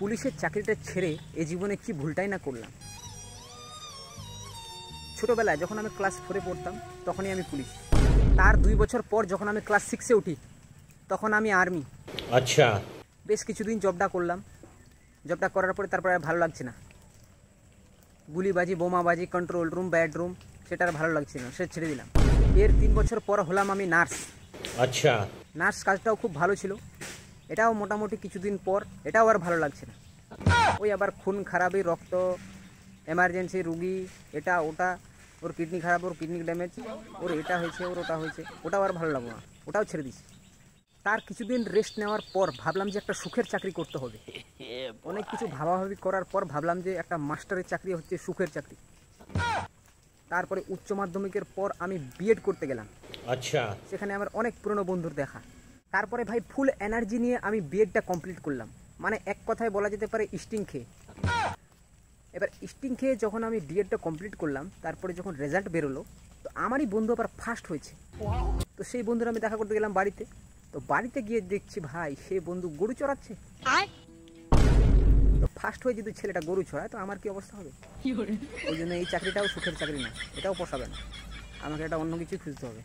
পুলিশের চাকরিটা ছেড়ে এই জীবনে কি ভুলটাই না করলাম। ছোটোবেলায় যখন আমি ক্লাস 4-এ পড়তাম তখনই আমি পুলিশ। তার 2 বছর পর যখন আমি ক্লাস 6-এ উঠি তখন আমি আর্মি। আচ্ছা। বেশ কিছুদিন জবটা করলাম। জবটা করার পরে তারপরে আর ভালো লাগছে না। গুলিবাজি, বোমাবাজি, কন্ট্রোল রুম, বেডরুম, সেটা আর ভালো লাগছে না, সে ছেড়ে দিলাম। এর 3 বছর পর হলাম আমি নার্স। আচ্ছা। নার্স কাজটাও খুব ভালো ছিল। এটাও মোটামুটি কিছুদিন পর এটাও আর ভালো লাগছে না। ওই আবার খুন খারাপই, রক্ত, এমার্জেন্সি রুগী, এটা ওটা, ওর কিডনি খারাপ, ওর কিডনি ড্যামেজ, ওর এটা হয়েছে, ওর ওটা হয়েছে, ওটাও আর ভালো লাগলো না, ওটাও ছেড়ে দিচ্ছি। তার কিছুদিন রেস্ট নেওয়ার পর ভাবলাম যে একটা সুখের চাকরি করতে হবে। অনেক কিছু ভাবাভাবি করার পর ভাবলাম যে একটা মাস্টারের চাকরি হচ্ছে সুখের চাকরি। তারপরে উচ্চ মাধ্যমিকের পর আমি বিএড করতে গেলাম। আচ্ছা। সেখানে আমার অনেক পুরনো বন্ধুর দেখা। তারপরে ভাই ফুল এনার্জি নিয়ে আমি বিএডটা কমপ্লিট করলাম, মানে এক কথায় বলা যেতে পারে স্টিং খেয়ে। এবার স্টিং খেয়ে যখন আমি বিএডটা কমপ্লিট করলাম, তারপরে যখন রেজাল্ট বেরোলো তো আমারই বন্ধু আবার ফার্স্ট হয়েছে। তো সেই বন্ধুরা আমি দেখা করতে গেলাম বাড়িতে। তো বাড়িতে গিয়ে দেখছি ভাই সে বন্ধু গরু চড়াচ্ছে। তো ফার্স্ট হয়ে যদি ছেলেটা গরু চড়ায় তো আমার কি অবস্থা হবে? ওই জন্য এই চাকরিটাও সুখের চাকরি না, এটাও পোষাবে না, আমাকে এটা অন্য কিছুই খুঁজতে হবে।